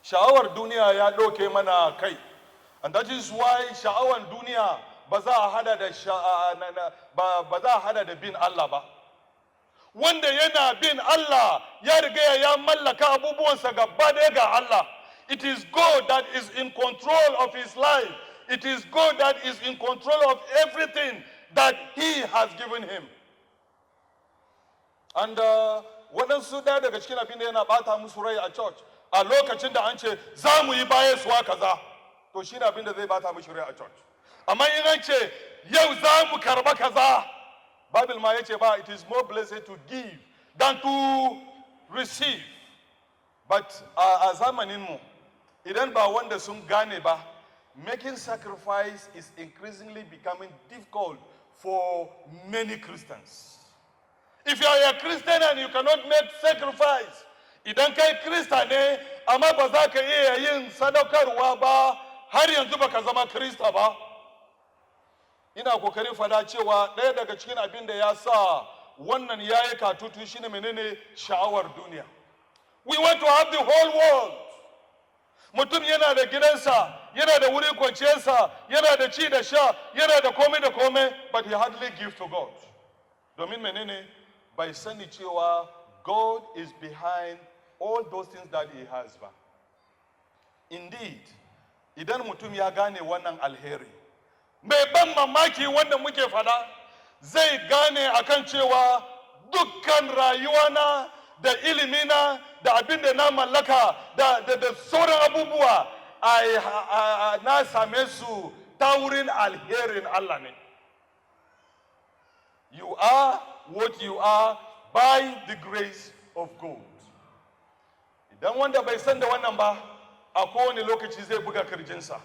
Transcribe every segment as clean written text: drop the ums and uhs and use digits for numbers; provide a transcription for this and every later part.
sha'awar duniya ya ɗauke mana kai, and that is why sha'awar duniya ba za a hada da bin Allah ba. Wanda yana bin Allah ya riga ya mallaka abubuwansa gaba ɗaya ga Allah. It is God that is in control of his life. It is God that is in control of everything that he has given him. And waɗansu ɗaya daga cikin abin da yana ɓata musu rai a church a lokacin da an ce za mu yi bayaswa kaza, to shi ne abin da zai ɓata musu rai a church. Amma in an ce yau za mu karba kaza, Bible ma ya ce ba, it is more blessed to give than to receive. But a zamaninmu, idan ba wanda sun gane ba, making sacrifice is increasingly becoming difficult for many Christians. If you are a Christian and you cannot make sacrifice, idan kai Krista ne amma ba za ka iya yin sadaukarwa ba, har yanzu baka zama Krista ba. Ina kokarin fada cewa ɗaya daga cikin abin da ya sa wannan yayi katutu shine menene sha'awar duniya. We want to have the whole world. Mutum yana da gidansa, yana da wurin kwanciyarsa, yana da ci da sha, yana da komai, but he hardly gives to God. Domin menene? Bai sani cewa God is behind all those things that he has ba. Indeed, idan mutum ya gane wannan alheri, mai ban mamaki wanda muke fada, zai gane akan cewa dukkan rayuwana da ilimina da abin da na mallaka da sauran abubuwa na same su ta wurin alherin Allah ne. You are what you are by the grace of God. Idan wanda bai san da wannan ba, a kowane lokaci zai buga kirjinsa.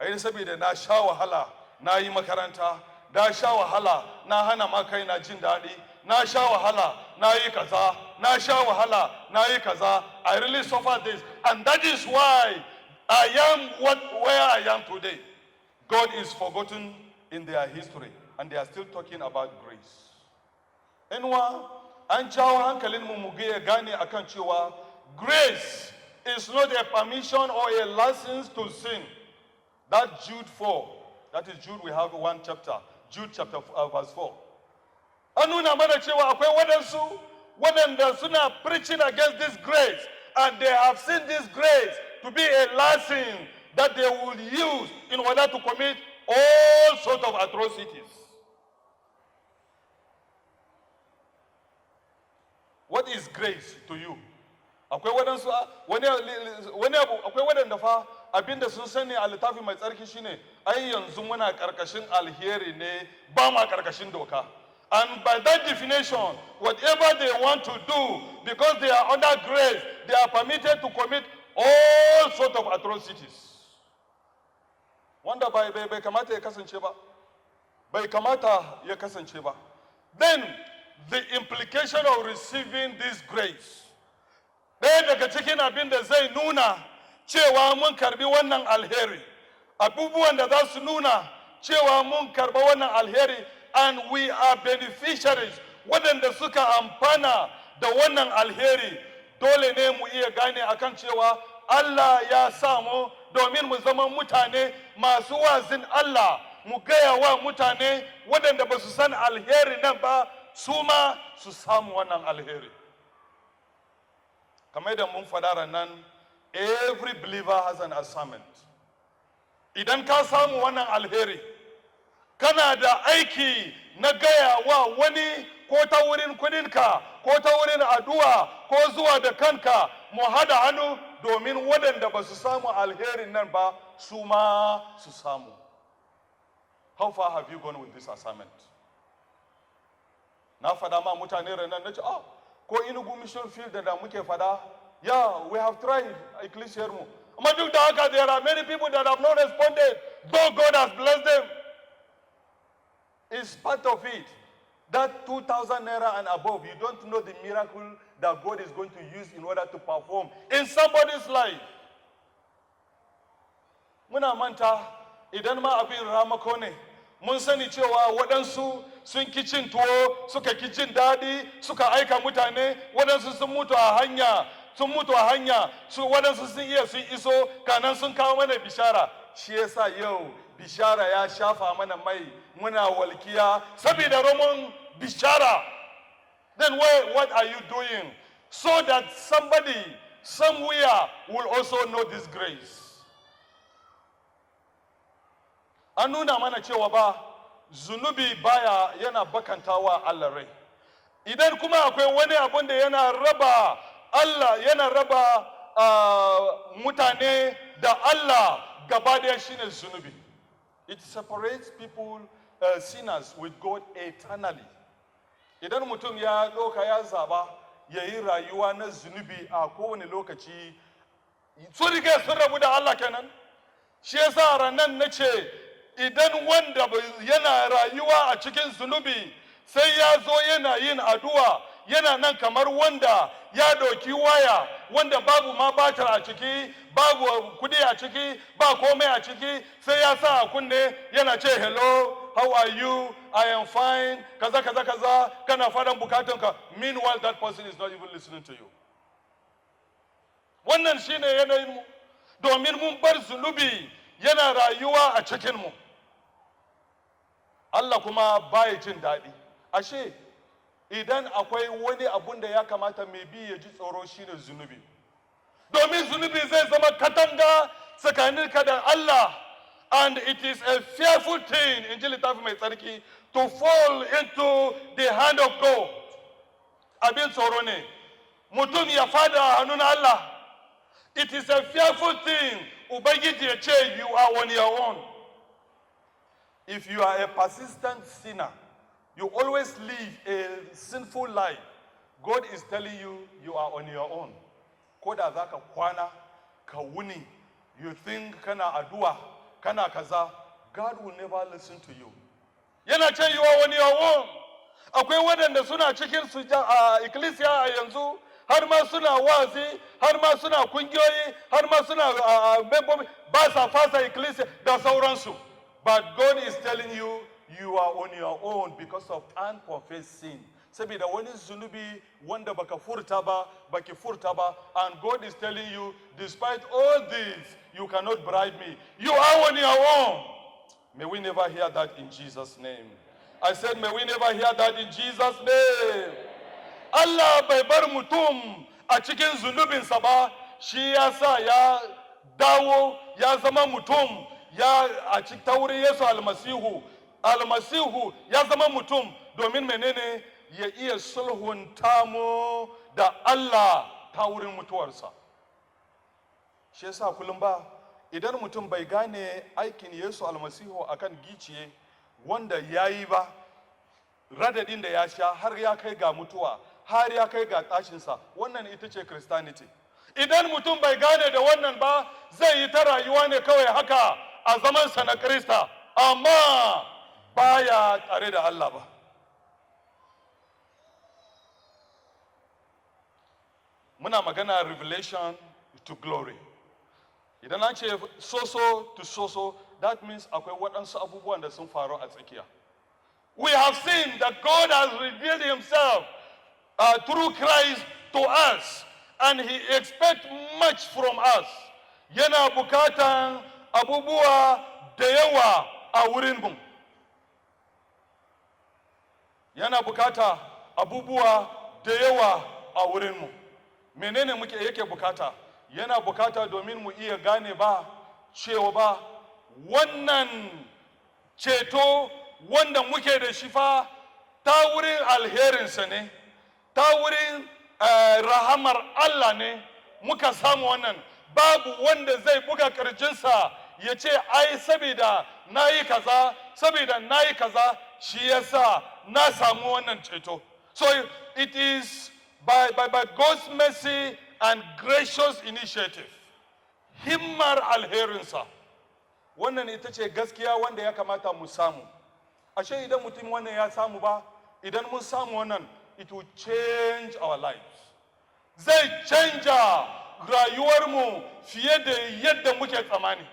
Ai saboda na sha wahala, na yi makaranta, na sha wahala, na hana ma kaina jin daɗi, na sha wahala, na yi kaza, na sha wahala, na yi kaza. I really suffer this, and that is why I am where I am today. God is forgotten in their history, and they are still talking about grace. Enwa, an jawo hankalin mu gane akan cewa grace is not a permission or a license to sin. That Jude 4, that is Jude, we have one chapter, Jude chapter verse 4. An nuna mana cewa akwai waɗanda suna preaching against this grace, and they have seen this grace to be a license that they will use in order to commit all sorts of atrocities. What is grace to you? Akwai waɗanda fa abinda sun sani a littafi mai tsarki shine ai yanzu muna karkashin alheri ne, ba ma karkashin doka. And by that definition, whatever they want to do, because they are under grace, they are permitted to commit all sorts of atrocities. Wanda bai kamata ya kasance ba. Bai kamata ya kasance ba. Then, the implication of receiving this grace. Ɗaya daga cikin abin da zai nuna cewa mun karbi wannan alheri. Abubuwan da za su nuna cewa mun karba wannan alheri, and we are beneficiaries, waɗanda suka amfana da wannan alheri. Dole ne mu iya gane akan cewa Allah ya samu domin mu zama mutane masu wazin Allah, mu gaya wa mutane waɗanda ba su san alheri nan ba, su ma su samu wannan alheri. Kamar da mun fadara nan, every believer has an assignment. Idan ka samu wannan alheri, kana da aiki na gaya wa wani, ko ta wurin kudinka, ko ta wurin addu'a, ko zuwa da kanka, mu hada hannu domin waɗanda ba su samu alherin nan ba, su ma su samu. How far have you gone with this assignment? Na fada ma mutane ranar na ce, ko Enugu mission field da muke fada, yeah, we have tried ecclesiar mu. Amma duk da haka, there are many people that have not responded, though God has blessed them. It's part of it. That 2,000 naira and above, you don't know the miracle that God is going to use in order to perform in somebody's life. Muna manta, idan ma abin ramako ne, mun sani cewa waɗansu sun ki cin tuwo, suka ki jin daɗi, suka aika mutane, waɗansu sun mutu a hanya, sun mutu a hanya, su waɗansu sun iya sun iso kanan sun kawo mana bishara. Shi yasa yau bishara ya shafa mana mai, muna walkiya saboda roman bishara. Then what are you doing so that somebody somewhere will also know this grace? An nuna mana cewa ba zunubi baya yana bakantawa Allah rai. Idan kuma akwai wani abun da yana raba Allah, yana raba mutane da Allah gaba daya shine zunubi. It separates people, sinners with God eternally. Idan mutum ya doka ya zaba ya yi rayuwa na zunubi a kowane lokaci, sun riga sun rabu da Allah kenan. Shi yasa ranan na ce idan wanda yana rayuwa a cikin zunubi sai ya zo yana yin addu'a, yana nan kamar wanda ya doki waya wanda babu ma batar a ciki, babu kudi a ciki, ba komai a ciki, sai ya sa a kunne yana ce hello, how are you, I am fine, kaza kaza kaza, kana fadan bukatunka. Meanwhile that person is not even listening to you. Wannan shine yanayin mu, domin mun bar zunubi yana rayuwa a cikin mu. Allah kuma baya jin daɗi. Ashe idan akwai wani abun da ya kamata mai bi ya ji tsoro shine zunubi, domin zunubi zai zama katanga tsakaninka da Allah, and it is a fearful thing in ji littafi mai tsarki to fall into the hand of God. Abin tsoro ne mutum ya fada hannun Allah. It is a fearful thing ubangiji ya ce you are on your own. If you are a persistent sinner, you always live a sinful life, God is telling you you are on your own. Ko da za ka kwana, ka wuni, you think kana addu'a, kana kaza, God will never listen to you. Yana ce you are on your own. Akwai waɗanda suna cikin ecclesia a yanzu, har ma suna wazi, har ma suna kungiyoyi, har ma suna membobi, ba sa fasa ecclesia da sauransu. But God is telling you, you are on your own because of unconfessed sin. Saboda wani zunubi wanda baka furta ba, baki furta ba, and God is telling you, despite all this, you cannot bribe me. You are on your own. May we never hear that in Jesus' name. I said, may we never hear that in Jesus' name. Allah bai bar mutum a cikin zunubinsa ba, shi yasa ya dawo ya zama mutum ya a cikin taurin Yesu almasihu ya zama mutum domin menene ya iya sulhunta mu da Allah ta wurin mutuwarsa. Shi yasa kullum ba idan mutum bai gane aikin Yesu almasihu akan giciye wanda yayi ba, radadin da ya sha har ya kai ga mutuwa, har ya kai ga tashinsa, wannan ita ce Christianity. Idan mutum bai gane da wannan ba, zai yi ta rayuwa ne kawai haka a zamansa na Krista, amma baya tare da Allah ba. Muna magana revelation to glory. Idan an ce soso to soso, that means akwai waɗansu abubuwan da sun faru a tsakiya. We have seen that God has revealed himself through Christ to us, and he expects much from us. Yana bukatan abubuwa da yawa a wurinmu. Yana bukata abubuwa da yawa a wurinmu. Menene muke yake bukata? Yana bukata domin mu iya gane ba cewa ba wannan ceto wanda muke da shi fa ta wurin alherinsa ne, ta wurin rahamar Allah ne muka samu wannan. Babu wanda zai buga kirjinsa ya ce ai saboda nayi kaza, saboda nayi kaza shi yasa na samu wannan ceto. So it is by God's mercy and gracious initiative, himmar alherinsa, wannan ita ce gaskiya wanda ya kamata mu samu. Ashe idan mutum wannan ya samu ba, idan mun samu wannan, it will change our lives. Zai canja rayuwarmu fiye da yadda muke tsammani.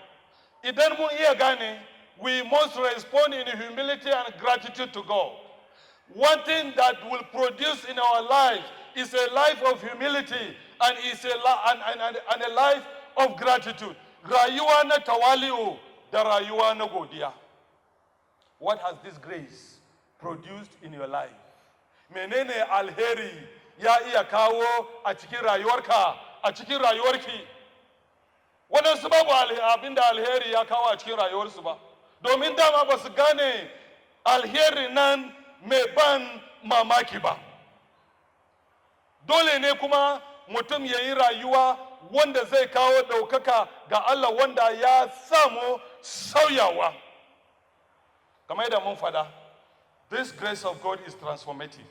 Idan mun iya gane, we must respond in humility and gratitude to God. One thing that will produce in our lives is a life of humility and is and a life of gratitude. Rayuwa na tawali'u da rayuwa na godiya. What has this grace produced in your life? Menene alheri ya iya kawo a cikin rayuwarka, a cikin rayuwarki? Waɗansu babu abinda alheri ya kawo a cikin rayuwarsu ba, domin dama ba su gane alheri nan mai ban mamaki ba. Dole ne kuma mutum ya yi rayuwa wanda zai kawo ɗaukaka ga Allah, wanda ya samu sauyawa. Kamar yadda mun fada, this grace of God is transformative.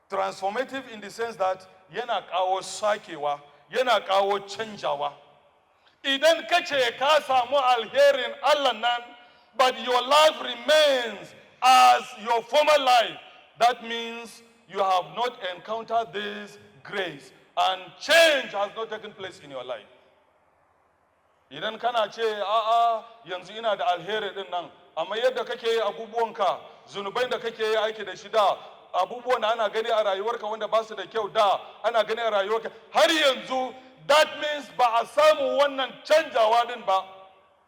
Transformative in the sense that yana kawo sakewa, yana kawo canjawa. Idan kace ka samu alherin Allah nan, but your life remains as your former life, that means you have not encountered this grace and change has not taken place in your life. Idan kana ce a'a yanzu ina da alheri din nan, amma yadda kake yi abubuwanka, zunubai da kake yi aiki da shi da, abubuwan da ana gani a rayuwarka wanda ba su da kyau da ana gani a rayuwarka har yanzu, that means ba a samu wannan canjawa din ba.